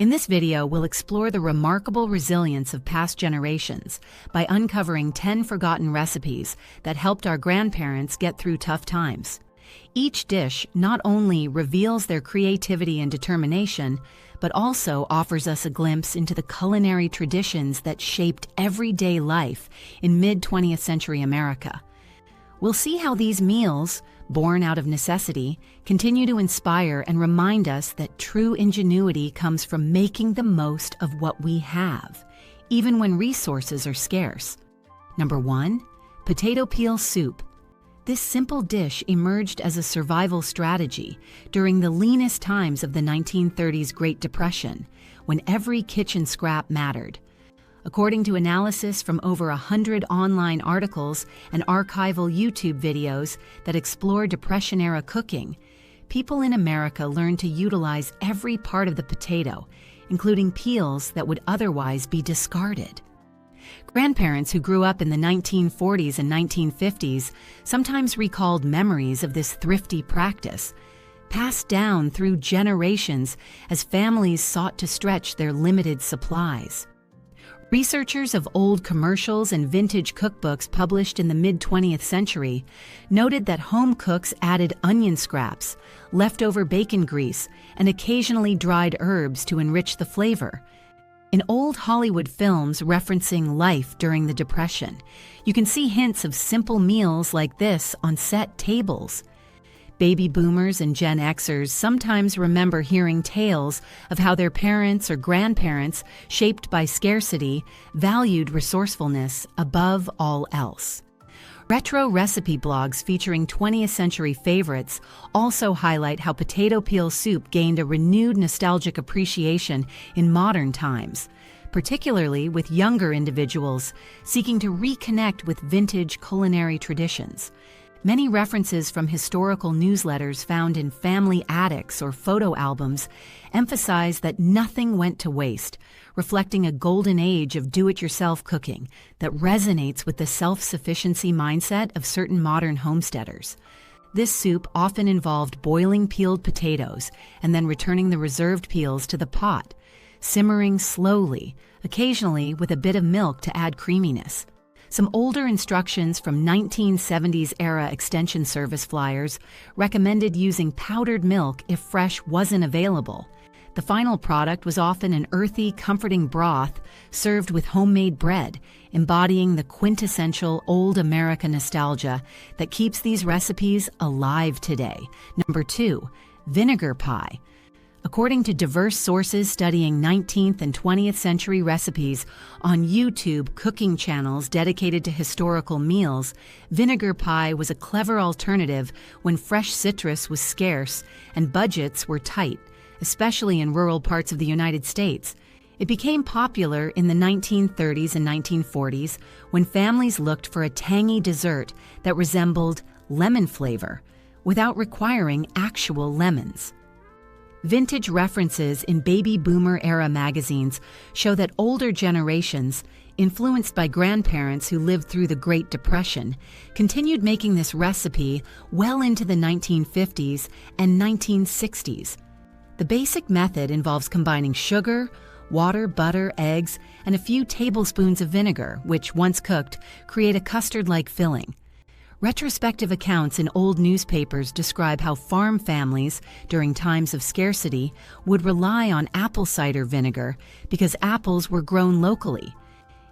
In this video, we'll explore the remarkable resilience of past generations by uncovering 10 forgotten recipes that helped our grandparents get through tough times. Each dish not only reveals their creativity and determination, but also offers us a glimpse into the culinary traditions that shaped everyday life in mid-20th century America. We'll see how these meals, born out of necessity, continue to inspire and remind us that true ingenuity comes from making the most of what we have, even when resources are scarce. Number 1. Potato peel soup. This simple dish emerged as a survival strategy during the leanest times of the 1930s Great Depression, when every kitchen scrap mattered. According to analysis from over 100 online articles and archival YouTube videos that explore Depression-era cooking, people in America learned to utilize every part of the potato, including peels that would otherwise be discarded. Grandparents who grew up in the 1940s and 1950s sometimes recalled memories of this thrifty practice, passed down through generations as families sought to stretch their limited supplies. Researchers of old commercials and vintage cookbooks published in the mid-20th century noted that home cooks added onion scraps, leftover bacon grease, and occasionally dried herbs to enrich the flavor. In old Hollywood films referencing life during the Depression, you can see hints of simple meals like this on set tables. Baby boomers and Gen Xers sometimes remember hearing tales of how their parents or grandparents, shaped by scarcity, valued resourcefulness above all else. Retro recipe blogs featuring 20th century favorites also highlight how potato peel soup gained a renewed nostalgic appreciation in modern times, particularly with younger individuals seeking to reconnect with vintage culinary traditions. Many references from historical newsletters found in family attics or photo albums emphasize that nothing went to waste, reflecting a golden age of do-it-yourself cooking that resonates with the self-sufficiency mindset of certain modern homesteaders. This soup often involved boiling peeled potatoes and then returning the reserved peels to the pot, simmering slowly, occasionally with a bit of milk to add creaminess. Some older instructions from 1970s-era Extension Service flyers recommended using powdered milk if fresh wasn't available. The final product was often an earthy, comforting broth served with homemade bread, embodying the quintessential old America nostalgia that keeps these recipes alive today. Number 2. Vinegar pie. According to diverse sources studying 19th and 20th century recipes on YouTube cooking channels dedicated to historical meals, vinegar pie was a clever alternative when fresh citrus was scarce and budgets were tight, especially in rural parts of the United States. It became popular in the 1930s and 1940s when families looked for a tangy dessert that resembled lemon flavor without requiring actual lemons. Vintage references in baby boomer-era magazines show that older generations, influenced by grandparents who lived through the Great Depression, continued making this recipe well into the 1950s and 1960s. The basic method involves combining sugar, water, butter, eggs, and a few tablespoons of vinegar, which, once cooked, create a custard-like filling. Retrospective accounts in old newspapers describe how farm families, during times of scarcity, would rely on apple cider vinegar because apples were grown locally.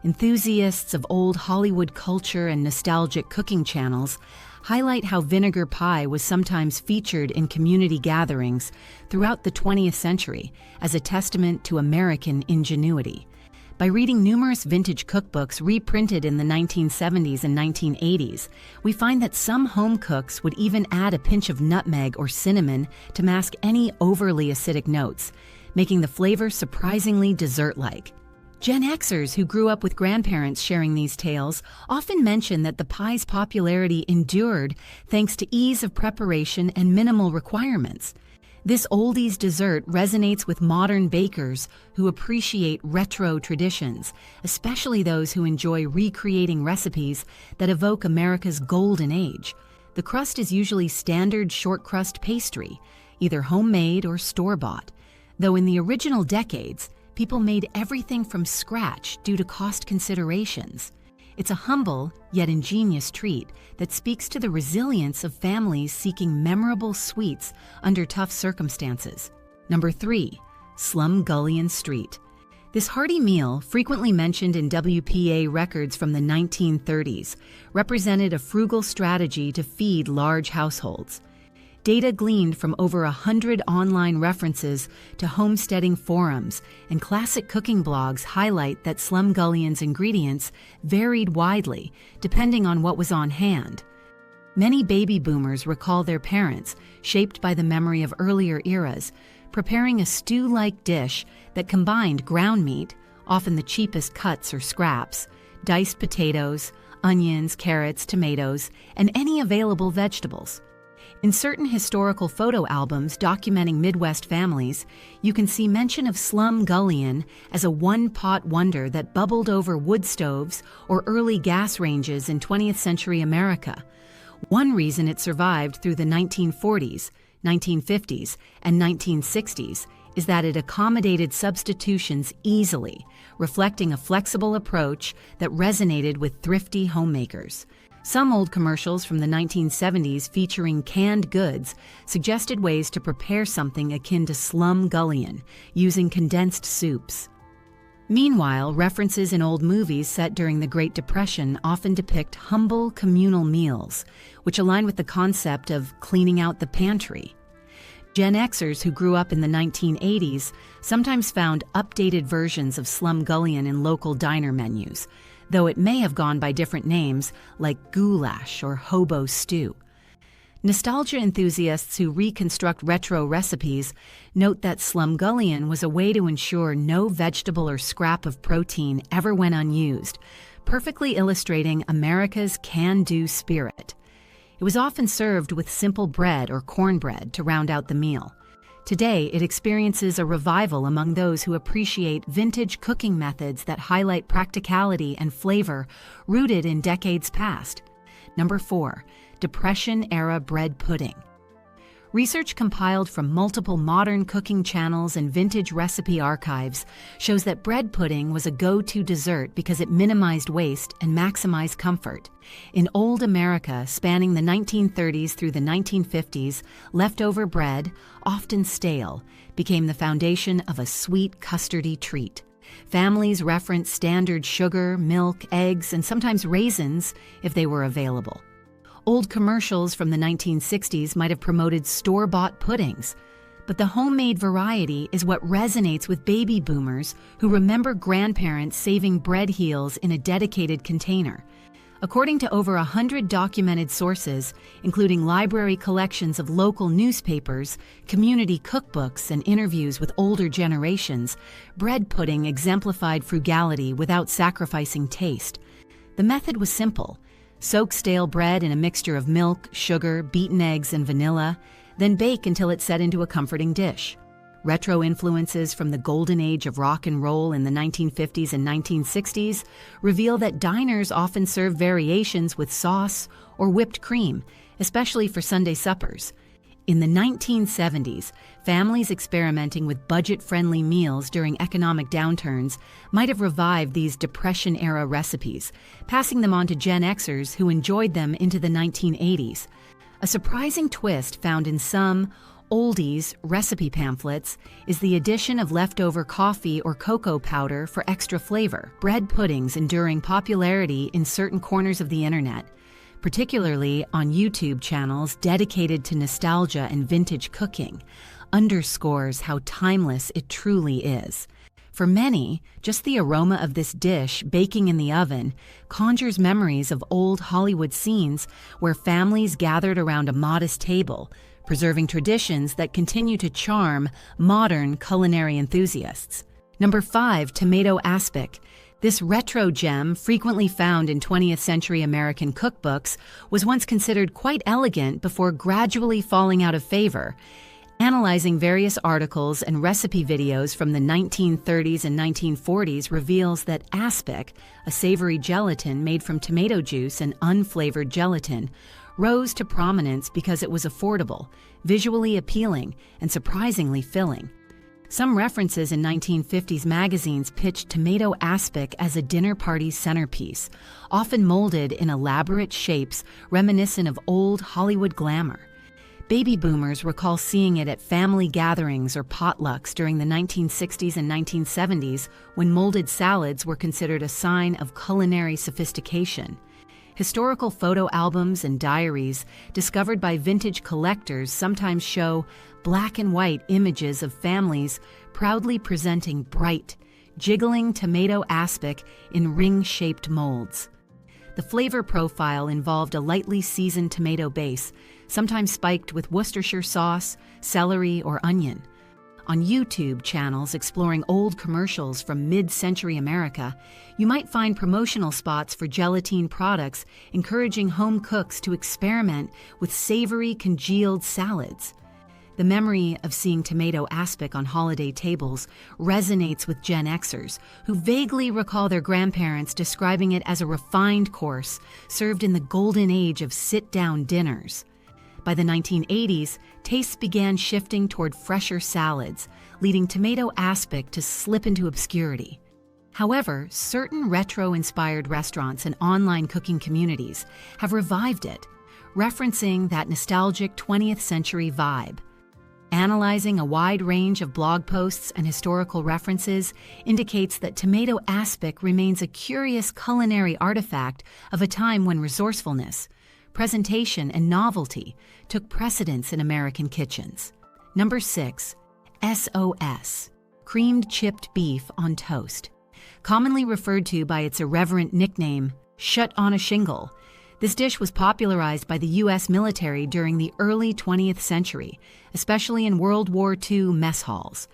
Enthusiasts of old Hollywood culture and nostalgic cooking channels highlight how vinegar pie was sometimes featured in community gatherings throughout the 20th century as a testament to American ingenuity. By reading numerous vintage cookbooks reprinted in the 1970s and 1980s, we find that some home cooks would even add a pinch of nutmeg or cinnamon to mask any overly acidic notes, making the flavor surprisingly dessert-like. Gen Xers who grew up with grandparents sharing these tales often mention that the pie's popularity endured thanks to ease of preparation and minimal requirements. This oldies dessert resonates with modern bakers who appreciate retro traditions, especially those who enjoy recreating recipes that evoke America's golden age. The crust is usually standard short crust pastry, either homemade or store-bought. though in the original decades, people made everything from scratch due to cost considerations. It's a humble, yet ingenious treat that speaks to the resilience of families seeking memorable sweets under tough circumstances. Number 3. Slumgullion Street. This hearty meal, frequently mentioned in WPA records from the 1930s, represented a frugal strategy to feed large households. Data gleaned from over 100 online references to homesteading forums and classic cooking blogs highlight that Slumgullion's ingredients varied widely depending on what was on hand. Many baby boomers recall their parents, shaped by the memory of earlier eras, preparing a stew-like dish that combined ground meat, often the cheapest cuts or scraps, diced potatoes, onions, carrots, tomatoes, and any available vegetables. In certain historical photo albums documenting Midwest families, you can see mention of Slumgullion as a one-pot wonder that bubbled over wood stoves or early gas ranges in 20th century America. One reason it survived through the 1940s, 1950s, and 1960s is that it accommodated substitutions easily, reflecting a flexible approach that resonated with thrifty homemakers. Some old commercials from the 1970s featuring canned goods suggested ways to prepare something akin to Slumgullion, using condensed soups. Meanwhile, references in old movies set during the Great Depression often depict humble communal meals, which align with the concept of cleaning out the pantry. Gen Xers who grew up in the 1980s sometimes found updated versions of Slumgullion in local diner menus, though it may have gone by different names like goulash or hobo stew. Nostalgia enthusiasts who reconstruct retro recipes note that Slumgullion was a way to ensure no vegetable or scrap of protein ever went unused, perfectly illustrating America's can-do spirit. It was often served with simple bread or cornbread to round out the meal. Today, it experiences a revival among those who appreciate vintage cooking methods that highlight practicality and flavor rooted in decades past. Number 4. Depression-era bread pudding. Research compiled from multiple modern cooking channels and vintage recipe archives shows that bread pudding was a go-to dessert because it minimized waste and maximized comfort. In old America, spanning the 1930s through the 1950s, leftover bread, often stale, became the foundation of a sweet custardy treat. Families referenced standard sugar, milk, eggs, and sometimes raisins if they were available. Old commercials from the 1960s might have promoted store-bought puddings, but the homemade variety is what resonates with baby boomers who remember grandparents saving bread heels in a dedicated container. According to over 100 documented sources, including library collections of local newspapers, community cookbooks, and interviews with older generations, bread pudding exemplified frugality without sacrificing taste. The method was simple. Soak stale bread in a mixture of milk, sugar, beaten eggs, and vanilla, then bake until it's set into a comforting dish. Retro influences from the golden age of rock and roll in the 1950s and 1960s reveal that diners often serve variations with sauce or whipped cream, especially for Sunday suppers. In the 1970s, families experimenting with budget-friendly meals during economic downturns might have revived these Depression-era recipes, passing them on to Gen Xers who enjoyed them into the 1980s. A surprising twist found in some oldies recipe pamphlets is the addition of leftover coffee or cocoa powder for extra flavor. Bread puddings enduring popularity in certain corners of the internet, particularly on YouTube channels dedicated to nostalgia and vintage cooking, underscores how timeless it truly is. For many, just the aroma of this dish baking in the oven conjures memories of old Hollywood scenes where families gathered around a modest table, preserving traditions that continue to charm modern culinary enthusiasts. Number 5, tomato aspic. This retro gem, frequently found in 20th century American cookbooks, was once considered quite elegant before gradually falling out of favor. Analyzing various articles and recipe videos from the 1930s and 1940s reveals that aspic, a savory gelatin made from tomato juice and unflavored gelatin, rose to prominence because it was affordable, visually appealing, and surprisingly filling. Some references in 1950s magazines pitched tomato aspic as a dinner party centerpiece, often molded in elaborate shapes reminiscent of old Hollywood glamour. Baby boomers recall seeing it at family gatherings or potlucks during the 1960s and 1970s, when molded salads were considered a sign of culinary sophistication. Historical photo albums and diaries discovered by vintage collectors sometimes show black and white images of families proudly presenting bright, jiggling tomato aspic in ring-shaped molds. The flavor profile involved a lightly seasoned tomato base, sometimes spiked with Worcestershire sauce, celery, or onion. On YouTube channels exploring old commercials from mid-century America, you might find promotional spots for gelatine products encouraging home cooks to experiment with savory congealed salads. The memory of seeing tomato aspic on holiday tables resonates with Gen Xers, who vaguely recall their grandparents describing it as a refined course served in the golden age of sit-down dinners. By the 1980s, tastes began shifting toward fresher salads, leading tomato aspic to slip into obscurity. However, certain retro-inspired restaurants and online cooking communities have revived it, referencing that nostalgic 20th century vibe. Analyzing a wide range of blog posts and historical references indicates that tomato aspic remains a curious culinary artifact of a time when resourcefulness, presentation, and novelty took precedence in American kitchens. Number 6. SOS. Creamed chipped beef on toast. Commonly referred to by its irreverent nickname, shut on a shingle, this dish was popularized by the U.S. military during the early 20th century, especially in World War II mess halls.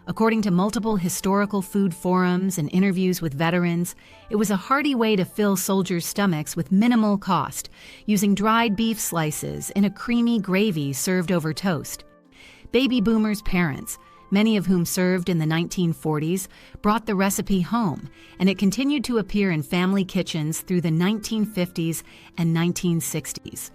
According to multiple historical food forums and interviews with veterans, it was a hearty way to fill soldiers' stomachs with minimal cost, using dried beef slices in a creamy gravy served over toast. Baby boomers' parents, many of whom served in the 1940s, brought the recipe home, and it continued to appear in family kitchens through the 1950s and 1960s.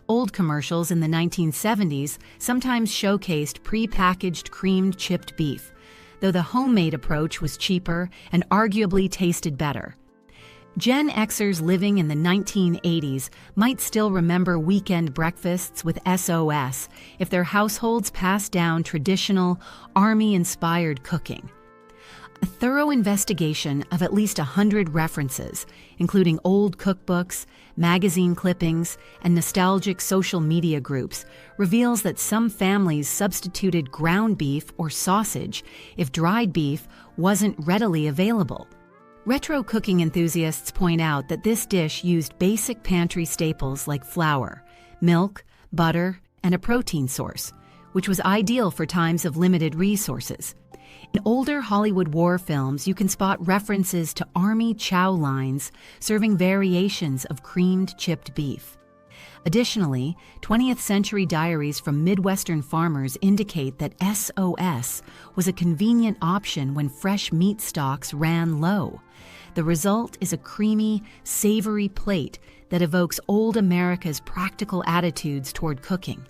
Old commercials in the 1970s sometimes showcased pre-packaged creamed chipped beef, though the homemade approach was cheaper and arguably tasted better. Gen Xers living in the 1980s might still remember weekend breakfasts with SOS if their households passed down traditional, Army-inspired cooking. A thorough investigation of at least 100 references, including old cookbooks, magazine clippings, and nostalgic social media groups, reveals that some families substituted ground beef or sausage if dried beef wasn't readily available. Retro cooking enthusiasts point out that this dish used basic pantry staples like flour, milk, butter, and a protein source, which was ideal for times of limited resources. In older Hollywood war films, you can spot references to Army chow lines serving variations of creamed chipped beef. Additionally, 20th century diaries from Midwestern farmers indicate that SOS was a convenient option when fresh meat stocks ran low. The result is a creamy, savory plate that evokes old America's practical attitudes toward cooking.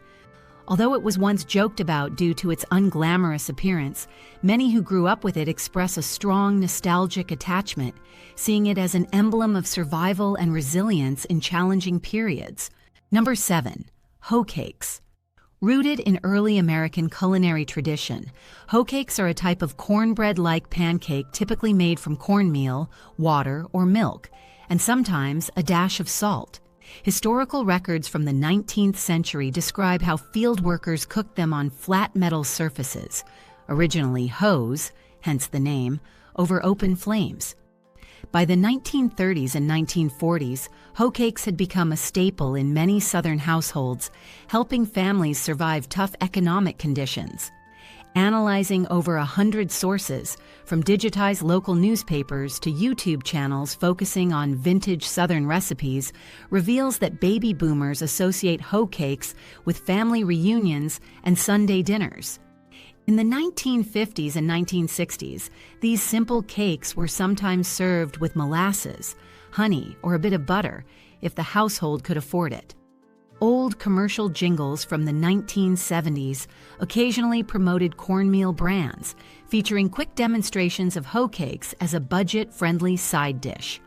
Although it was once joked about due to its unglamorous appearance, many who grew up with it express a strong nostalgic attachment, seeing it as an emblem of survival and resilience in challenging periods. Number 7. Hoecakes. Rooted in early American culinary tradition, Hoecakes are a type of cornbread-like pancake typically made from cornmeal, water, or milk, and sometimes a dash of salt. Historical records from the 19th century describe how field workers cooked them on flat metal surfaces, originally hoes, hence the name, over open flames. By the 1930s and 1940s, Hoecakes had become a staple in many Southern households, helping families survive tough economic conditions. Analyzing over 100 sources, from digitized local newspapers to YouTube channels focusing on vintage Southern recipes, reveals that baby boomers associate Hoecakes with family reunions and Sunday dinners. In the 1950s and 1960s, these simple cakes were sometimes served with molasses, honey, or a bit of butter, if the household could afford it. Old commercial jingles from the 1970s occasionally promoted cornmeal brands, featuring quick demonstrations of Hoecakes as a budget-friendly side dish.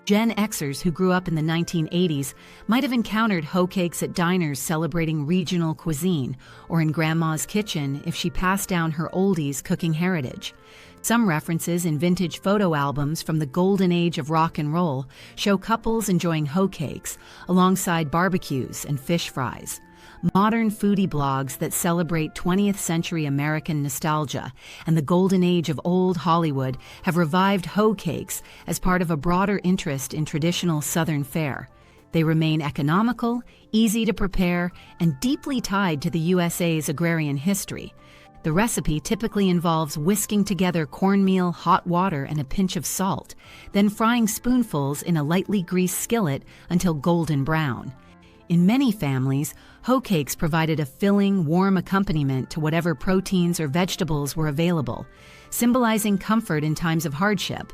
Gen Xers who grew up in the 1980s might have encountered Hoecakes at diners celebrating regional cuisine, or in Grandma's kitchen if she passed down her oldies cooking heritage. Some references in vintage photo albums from the golden age of rock and roll show couples enjoying Hoecakes alongside barbecues and fish fries. Modern foodie blogs that celebrate 20th century American nostalgia and the golden age of old Hollywood have revived Hoecakes as part of a broader interest in traditional Southern fare. They remain economical, easy to prepare, and deeply tied to the USA's agrarian history. The recipe typically involves whisking together cornmeal, hot water, and a pinch of salt, then frying spoonfuls in a lightly greased skillet until golden brown. In many families, Hoecakes provided a filling, warm accompaniment to whatever proteins or vegetables were available, symbolizing comfort in times of hardship.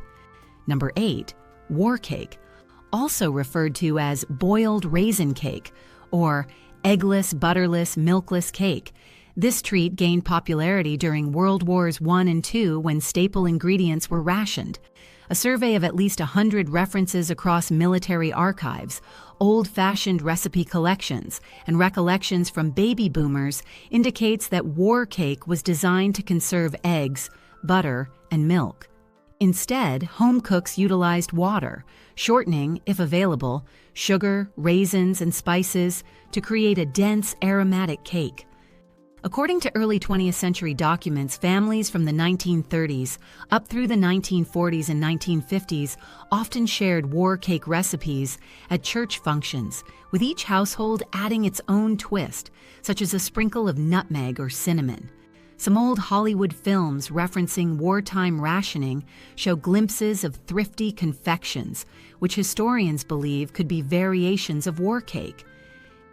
Number 8. War cake, also referred to as boiled raisin cake or eggless, butterless, milkless cake. This treat gained popularity during World Wars I and II when staple ingredients were rationed. A survey of at least 100 references across military archives, old-fashioned recipe collections, and recollections from baby boomers indicates that war cake was designed to conserve eggs, butter, and milk. Instead, home cooks utilized water, shortening, if available, sugar, raisins, and spices to create a dense, aromatic cake. According to early 20th century documents, families from the 1930s up through the 1940s and 1950s often shared war cake recipes at church functions, with each household adding its own twist, such as a sprinkle of nutmeg or cinnamon. Some old Hollywood films referencing wartime rationing show glimpses of thrifty confections, which historians believe could be variations of war cake.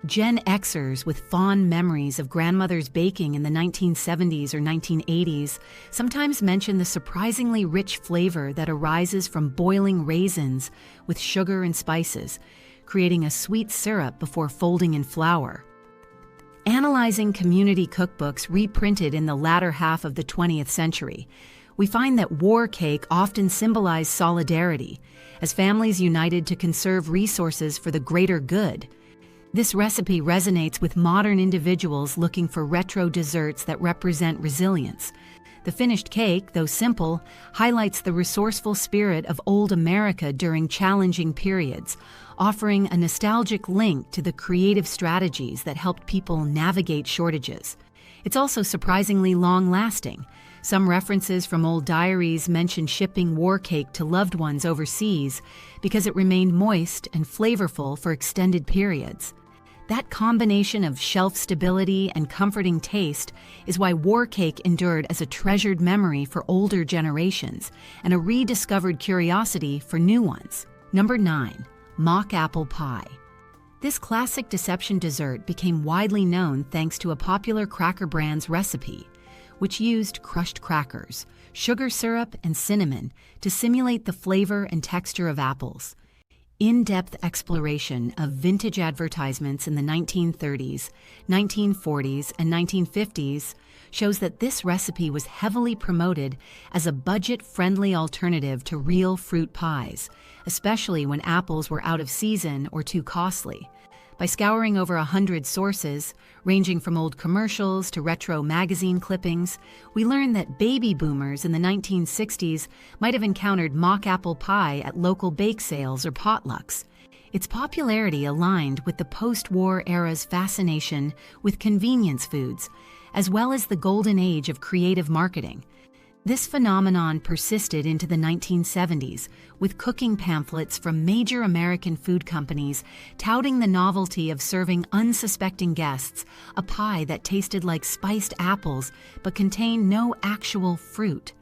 Gen Xers with fond memories of grandmother's baking in the 1970s or 1980s sometimes mention the surprisingly rich flavor that arises from boiling raisins with sugar and spices, creating a sweet syrup before folding in flour. Analyzing community cookbooks reprinted in the latter half of the 20th century, we find that war cake often symbolized solidarity, as families united to conserve resources for the greater good. This recipe resonates with modern individuals looking for retro desserts that represent resilience. The finished cake, though simple, highlights the resourceful spirit of old America during challenging periods, offering a nostalgic link to the creative strategies that helped people navigate shortages. It's also surprisingly long-lasting. Some references from old diaries mention shipping war cake to loved ones overseas because it remained moist and flavorful for extended periods. That combination of shelf stability and comforting taste is why war cake endured as a treasured memory for older generations and a rediscovered curiosity for new ones. Number 9. Mock apple pie. This classic deception dessert became widely known thanks to a popular Cracker Brand's recipe, which used crushed crackers, sugar syrup, and cinnamon to simulate the flavor and texture of apples. In-depth exploration of vintage advertisements in the 1930s, 1940s, and 1950s shows that this recipe was heavily promoted as a budget-friendly alternative to real fruit pies, especially when apples were out of season or too costly. By scouring over 100 sources, ranging from old commercials to retro magazine clippings, we learn that baby boomers in the 1960s might have encountered mock apple pie at local bake sales or potlucks. Its popularity aligned with the post-war era's fascination with convenience foods, as well as the golden age of creative marketing. This phenomenon persisted into the 1970s, with cooking pamphlets from major American food companies touting the novelty of serving unsuspecting guests a pie that tasted like spiced apples but contained no actual fruit.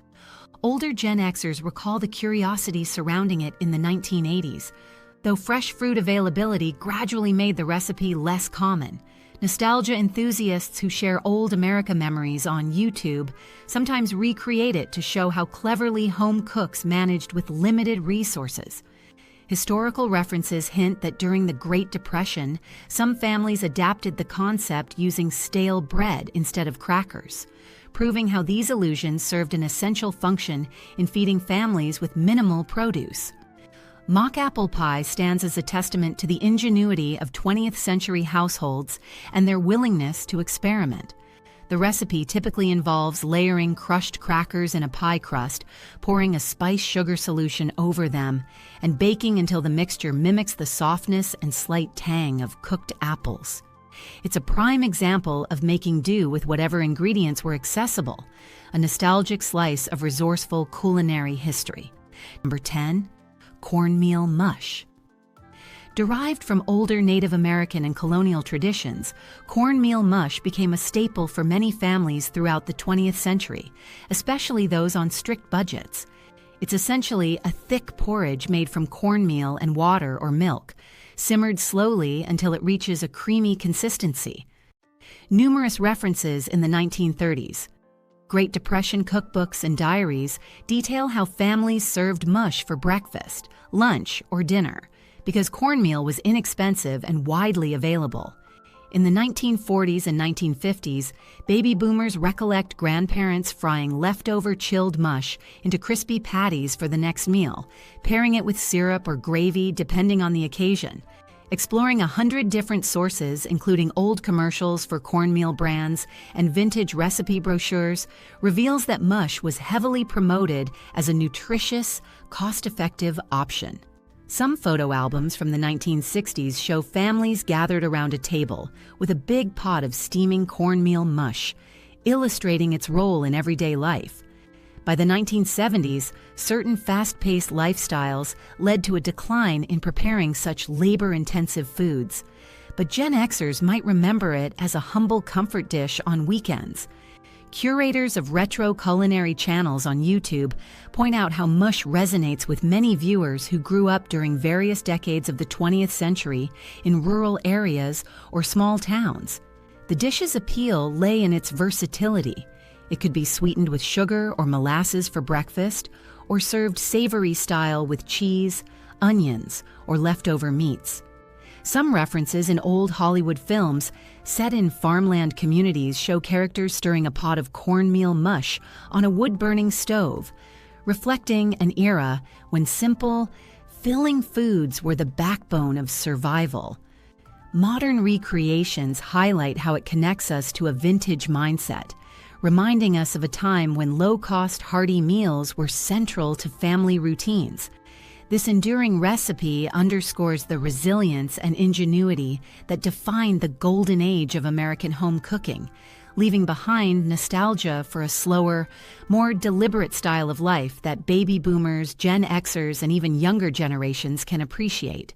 Older Gen Xers recall the curiosity surrounding it in the 1980s, though fresh fruit availability gradually made the recipe less common. Nostalgia enthusiasts who share old America memories on YouTube sometimes recreate it to show how cleverly home cooks managed with limited resources. Historical references hint that during the Great Depression, some families adapted the concept using stale bread instead of crackers, proving how these illusions served an essential function in feeding families with minimal produce. Mock apple pie stands as a testament to the ingenuity of 20th century households and their willingness to experiment. The recipe typically involves layering crushed crackers in a pie crust, pouring a spice sugar solution over them, and baking until the mixture mimics the softness and slight tang of cooked apples. It's a prime example of making do with whatever ingredients were accessible, a nostalgic slice of resourceful culinary history. Number 10. Cornmeal mush. Derived from older Native American and colonial traditions, cornmeal mush became a staple for many families throughout the 20th century, especially those on strict budgets. It's essentially a thick porridge made from cornmeal and water or milk, simmered slowly until it reaches a creamy consistency. Numerous references in the 1930s. Great Depression cookbooks and diaries detail how families served mush for breakfast, lunch, or dinner, because cornmeal was inexpensive and widely available. In the 1940s and 1950s, baby boomers recollect grandparents frying leftover chilled mush into crispy patties for the next meal, pairing it with syrup or gravy depending on the occasion. Exploring 100 different sources, including old commercials for cornmeal brands and vintage recipe brochures, reveals that mush was heavily promoted as a nutritious, cost-effective option. Some photo albums from the 1960s show families gathered around a table with a big pot of steaming cornmeal mush, illustrating its role in everyday life. By the 1970s, certain fast-paced lifestyles led to a decline in preparing such labor-intensive foods, but Gen Xers might remember it as a humble comfort dish on weekends. Curators of retro culinary channels on YouTube point out how mush resonates with many viewers who grew up during various decades of the 20th century in rural areas or small towns. The dish's appeal lay in its versatility. It could be sweetened with sugar or molasses for breakfast, or served savory style with cheese, onions, or leftover meats. Some references in old Hollywood films set in farmland communities show characters stirring a pot of cornmeal mush on a wood-burning stove, reflecting an era when simple, filling foods were the backbone of survival. Modern recreations highlight how it connects us to a vintage mindset, reminding us of a time when low-cost, hearty meals were central to family routines. This enduring recipe underscores the resilience and ingenuity that defined the golden age of American home cooking, leaving behind nostalgia for a slower, more deliberate style of life that baby boomers, Gen Xers, and even younger generations can appreciate.